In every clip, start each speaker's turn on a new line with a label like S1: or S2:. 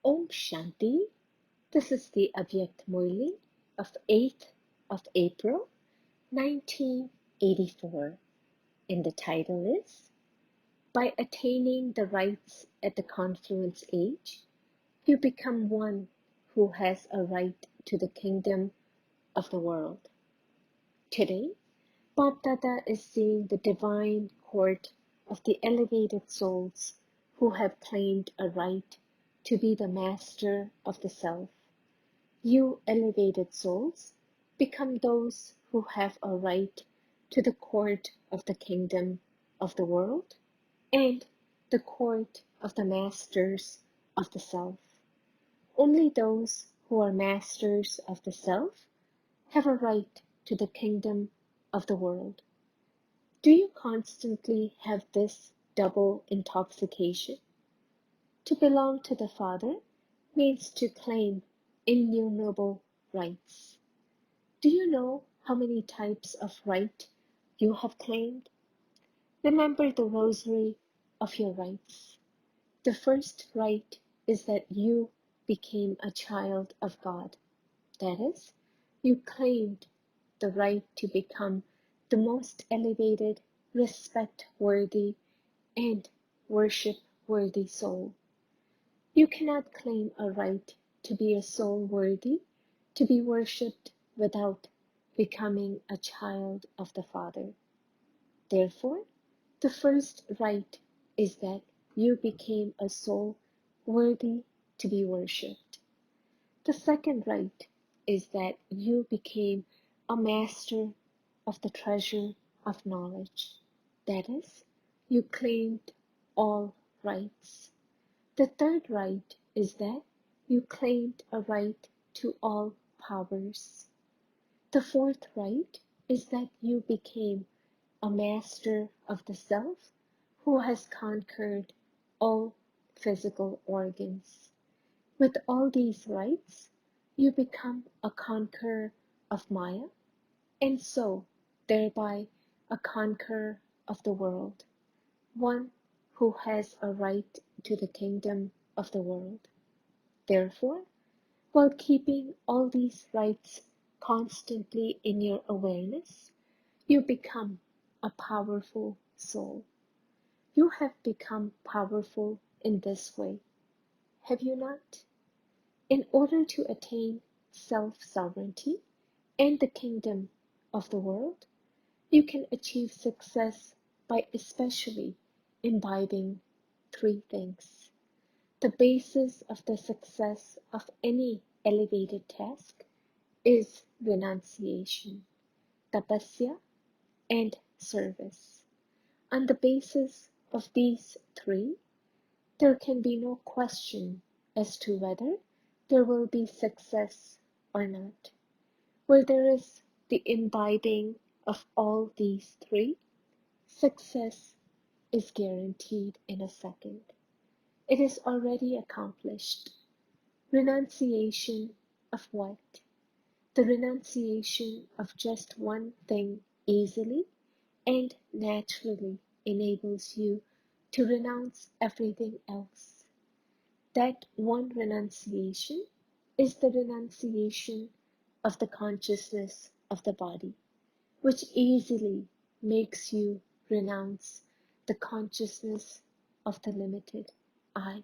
S1: Om Shanti. This is the Avyakt Murli of 8th of April 1984, and the title is By Attaining the Rights at the Confluence Age, you become one who has a right to the kingdom of the world. Today, Bab Dada is seeing the divine court of the elevated souls who have claimed a right to be the master of the self. You elevated souls become those who have a right to the court of the kingdom of the world and the court of the masters of the self. Only those who are masters of the self have a right to the kingdom of the world. Do you constantly have this double intoxication? To belong to the Father means to claim innumerable rights. Do you know how many types of right you have claimed? Remember the rosary of your rights. The first right is that you became a child of God. That is, you claimed the right to become the most elevated, respect-worthy, and worship-worthy soul. You cannot claim a right to be a soul worthy to be worshipped without becoming a child of the Father. Therefore, the first right is that you became a soul worthy to be worshipped. The second right is that you became a master of the treasure of knowledge. That is, you claimed all rights. The third right is that you claimed a right to all powers. The fourth right is that you became a master of the self who has conquered all physical organs. With all these rights, you become a conqueror of Maya, and so, thereby, a conqueror of the world, one who has a right to the kingdom of the world. Therefore, while keeping all these rights constantly in your awareness, you become a powerful soul. You have become powerful in this way, have you not? In order to attain self-sovereignty and the kingdom of the world, you can achieve success by especially imbibing three things. The basis of the success of any elevated task is renunciation, tapasya, and service. On the basis of these three, there can be no question as to whether there will be success or not. Where there is the imbibing of all these three, success is guaranteed in a second. It is already accomplished. Renunciation of what? The renunciation of just one thing easily and naturally enables you to renounce everything else. That one renunciation is the renunciation of the consciousness of the body, which easily makes you renounce the consciousness of the limited I.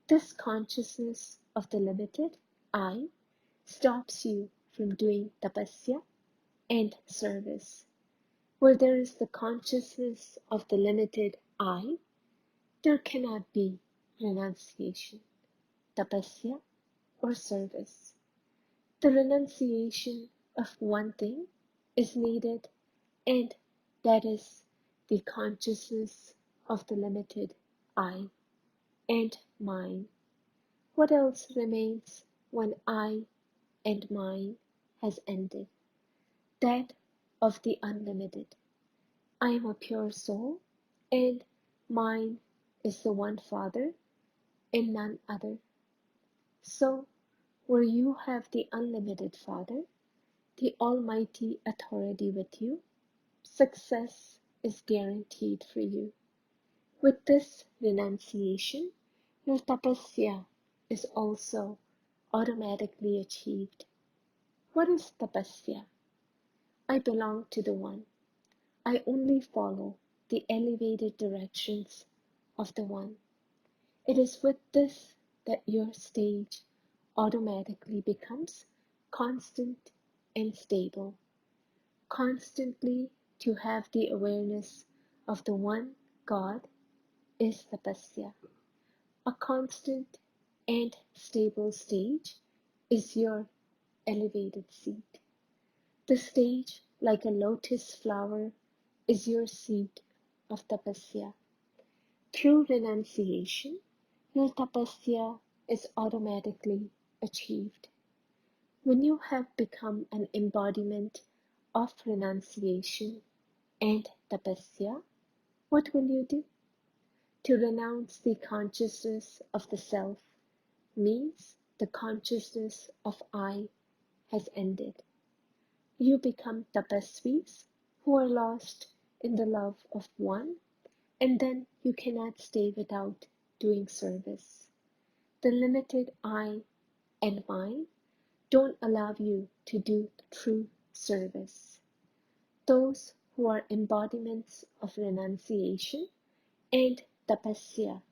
S1: This consciousness of the limited I stops you from doing tapasya and service. Where there is the consciousness of the limited I, there cannot be renunciation, tapasya, or service. The renunciation of one thing is needed, and that is the consciousness of the limited I and mine. What else remains when I and mine has ended? That of the unlimited. I am a pure soul, and mine is the one Father and none other. So, where you have the unlimited Father, the Almighty authority with you, success is guaranteed for you. With this renunciation, your tapasya is also automatically achieved. What is tapasya? I belong to the One. I only follow the elevated directions of the One. It is with this that your stage automatically becomes constant and stable. Constantly to have the awareness of the One God is tapasya. A constant and stable stage is your elevated seat. The stage, like a lotus flower, is your seat of tapasya. Through renunciation, your tapasya is automatically achieved. When you have become an embodiment of renunciation and tapasya, what will you do? To renounce the consciousness of the self means the consciousness of I has ended. You become tapasvis who are lost in the love of One, and then you cannot stay without doing service. The limited I and mine don't allow you to do true service. Those who are embodiments of renunciation and tapasya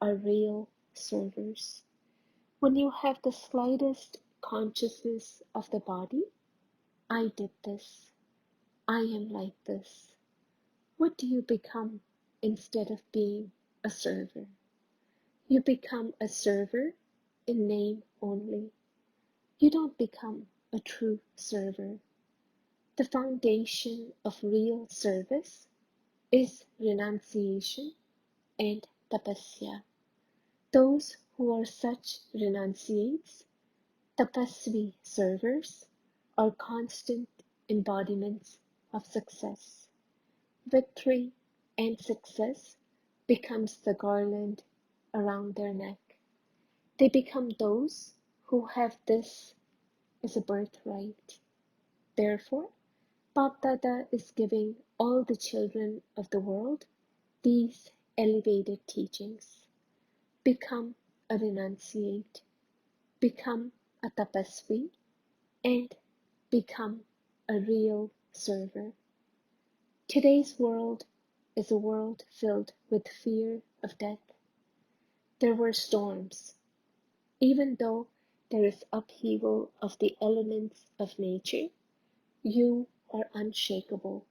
S1: are real servers. When you have the slightest consciousness of the body, I did this, I am like this. What do you become instead of being a server? You become a server in name only. You don't become a true server. The foundation of real service is renunciation and tapasya. Those who are such renunciates, tapasvi servers, are constant embodiments of success. Victory and success becomes the garland around their neck. They become those who have this as a birthright. Therefore, Bap Dada is giving all the children of the world these elevated teachings. Become a renunciate, become a tapasvi, and become a real server. Today's world is a world filled with fear of death. There were storms. Even though there is upheaval of the elements of nature, you are unshakable,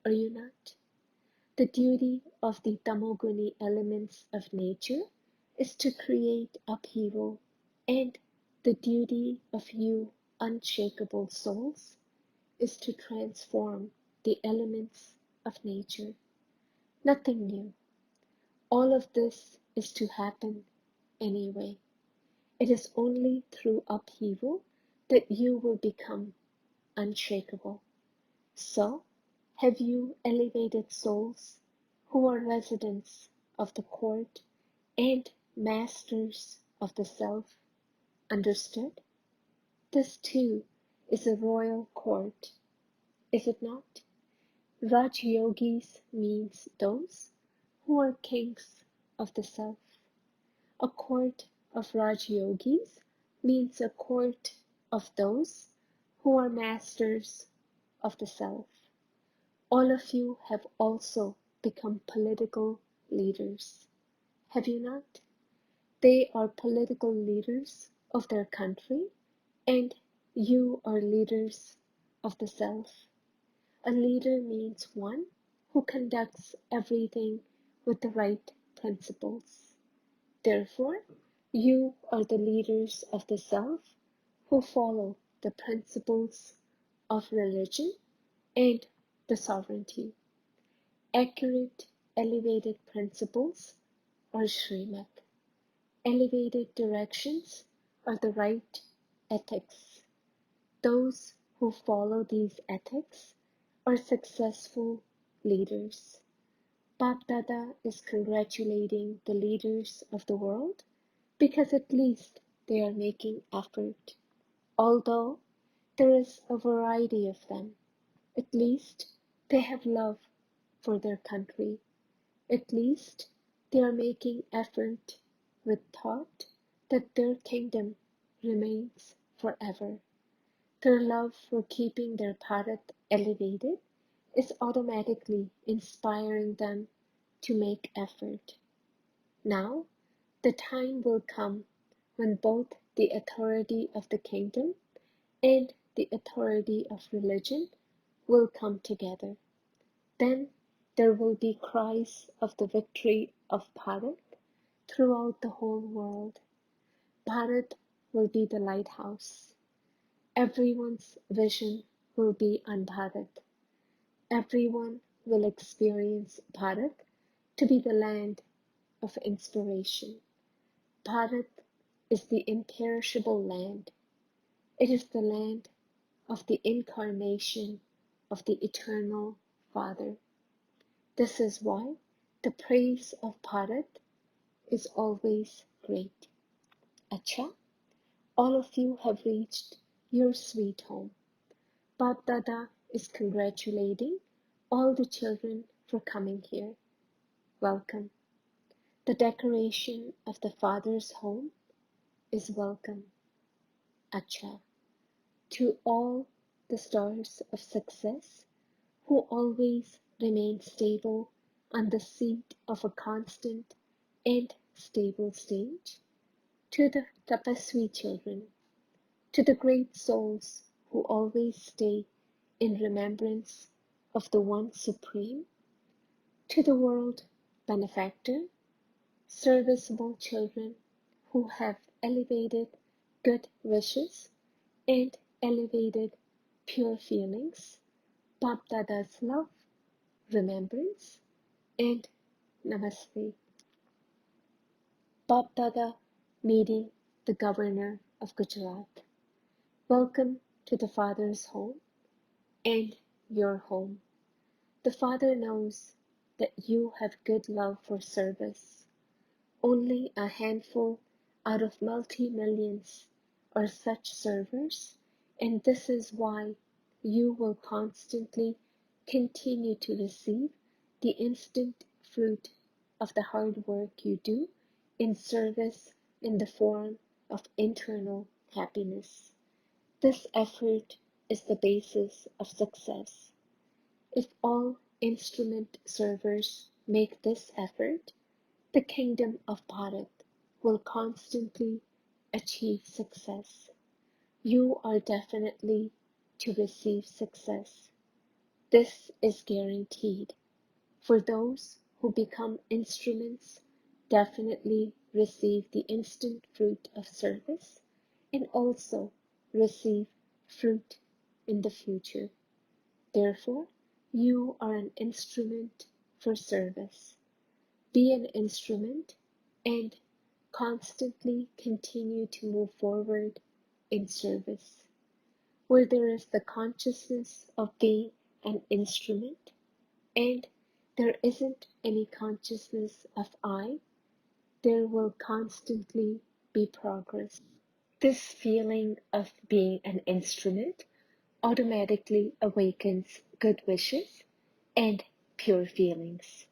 S1: are you not? The duty of the tamoguni elements of nature is to create upheaval, and the duty of you unshakable souls is to transform the elements of nature. Nothing new. All of this is to happen anyway. It is only through upheaval that you will become unshakable. So, have you elevated souls who are residents of the court and masters of the self understood? This too is a royal court, is it not? Raj Yogis means those who are kings of the self. A court of Raj Yogis means a court of those who are masters of the self. All of you have also become political leaders, have you not? They are political leaders of their country, and you are leaders of the self. A leader means one who conducts everything with the right principles. Therefore, you are the leaders of the self who follow the principles of religion and the sovereignty. Accurate, elevated principles are Srimad. Elevated directions are the right ethics. Those who follow these ethics are successful leaders. Bap Dada is congratulating the leaders of the world because at least they are making effort. Although there is a variety of them, at least they have love for their country. At least they are making effort with thought that their kingdom remains forever. Their love for keeping their Bharat elevated is automatically inspiring them to make effort. Now, the time will come when both the authority of the kingdom and the authority of religion will come together. Then there will be cries of the victory of Bharat throughout the whole world. Bharat will be the lighthouse. Everyone's vision will be on Bharat. Everyone will experience Bharat to be the land of inspiration. Bharat is the imperishable land. It is the land of the incarnation of the eternal Father. This is why the praise of Bharat is always great. Acha, all of you have reached your sweet home. Bap Dada is congratulating all the children for coming here. Welcome. The decoration of the Father's home is welcome. Acha. To all the stars of success who always remain stable on the seat of a constant and stable stage, to the Tapaswi children, to the great souls who always stay in remembrance of the One Supreme, to the world benefactor, serviceable children who have elevated good wishes and elevated pure feelings, Bap Dada's love, remembrance, and Namaste. Bap Dada meeting the Governor of Gujarat. Welcome to the Father's home and your home. The Father knows that you have good love for service. Only a handful out of multi-millions are such servers, and this is why you will constantly continue to receive the instant fruit of the hard work you do in service in the form of internal happiness. This effort is the basis of success. If all instrument servers make this effort, the kingdom of Bharat will constantly achieve success. You are definitely to receive success. This is guaranteed. For those who become instruments, definitely receive the instant fruit of service and also receive fruit in the future. Therefore, you are an instrument for service. Be an instrument and constantly continue to move forward in service. Where there is the consciousness of being an instrument and there isn't any consciousness of I, there will constantly be progress. This feeling of being an instrument automatically awakens good wishes and pure feelings.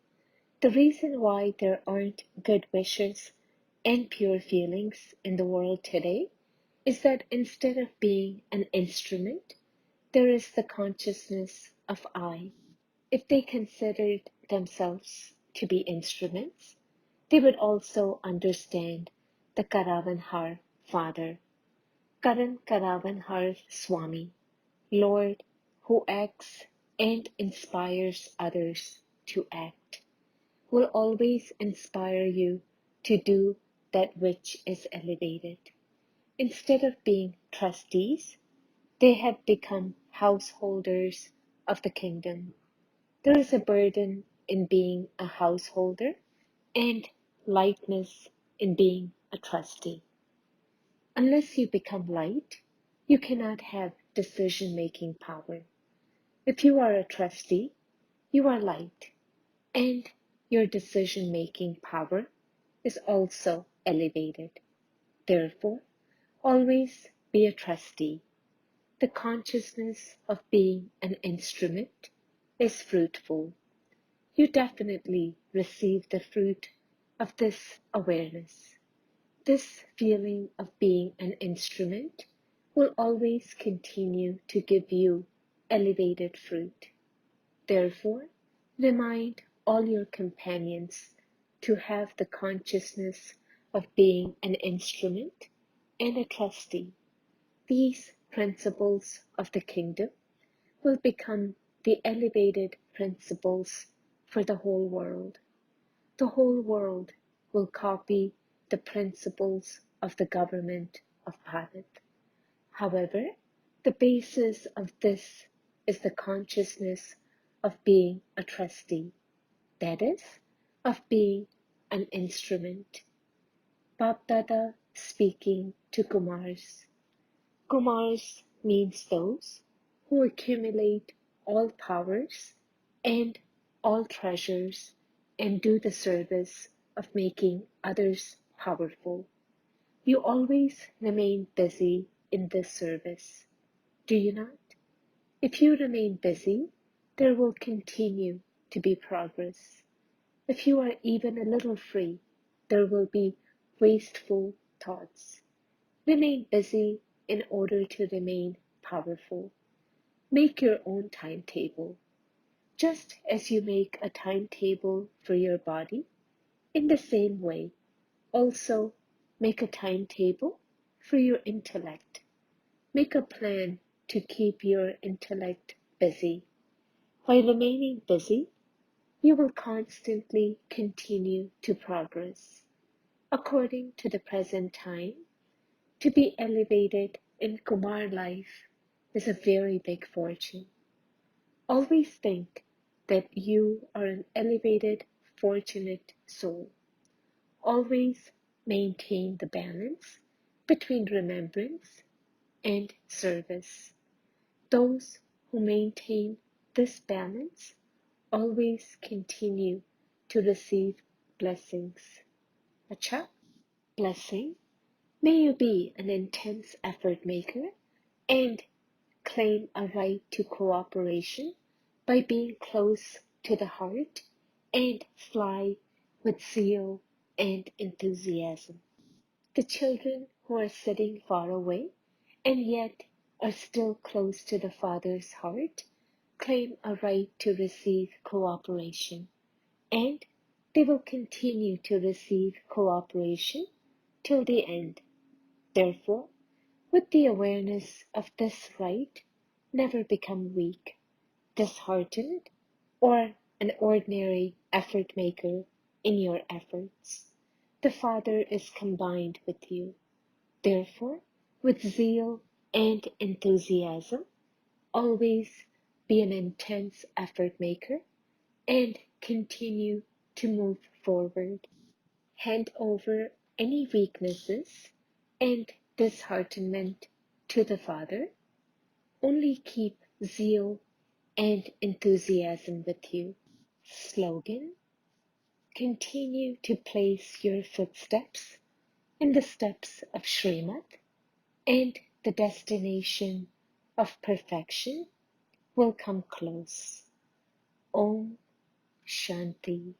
S1: The reason why there aren't good wishes and pure feelings in the world today is that instead of being an instrument, there is the consciousness of I. If they considered themselves to be instruments, they would also understand the Karavanhar Father, Karan Karavanhar Swami, Lord who acts and inspires others to act, will always inspire you to do that which is elevated. Instead of being trustees, they have become householders of the kingdom. There is a burden in being a householder and lightness in being a trustee. Unless you become light, you cannot have decision-making power. If you are a trustee, you are light, and your decision-making power is also elevated. Therefore, always be a trustee. The consciousness of being an instrument is fruitful. You definitely receive the fruit of this awareness. this feeling of being an instrument will always continue to give you elevated fruit. Therefore, remind all your companions to have the consciousness of being an instrument and a trustee. These principles of the kingdom will become the elevated principles for the whole world. The whole world will copy the principles of the government of Bharat. However, the basis of this is the consciousness of being a trustee, that is, of being an instrument. Bapdada speaking to Kumars. Kumars means those who accumulate all powers and all treasures and do the service of making others powerful. You always remain busy in this service, do you not? If you remain busy, there will continue to be progress. If you are even a little free, there will be wasteful thoughts. Remain busy in order to remain powerful. Make your own timetable. Just as you make a timetable for your body, in the same way, also make a timetable for your intellect. Make a plan to keep your intellect busy. By remaining busy, you will constantly continue to progress. According to the present time, to be elevated in Kumar life is a very big fortune. Always think that you are an elevated, fortunate soul. Always maintain the balance between remembrance and service. Those who maintain this balance always continue to receive blessings. Acha, blessing. May you be an intense effort maker and claim a right to cooperation by being close to the heart and fly with zeal and enthusiasm. The children who are sitting far away and yet are still close to the Father's heart claim a right to receive cooperation, and they will continue to receive cooperation till the end. Therefore, with the awareness of this right, never become weak, disheartened, or an ordinary effort maker in your efforts. The Father is combined with you. Therefore, with zeal and enthusiasm, always be an intense effort maker and continue to move forward. Hand over any weaknesses and disheartenment to the Father. Only keep zeal and enthusiasm with you. Slogan: continue to place your footsteps in the steps of Srimad, and the destination of perfection will come close. Om Shanti.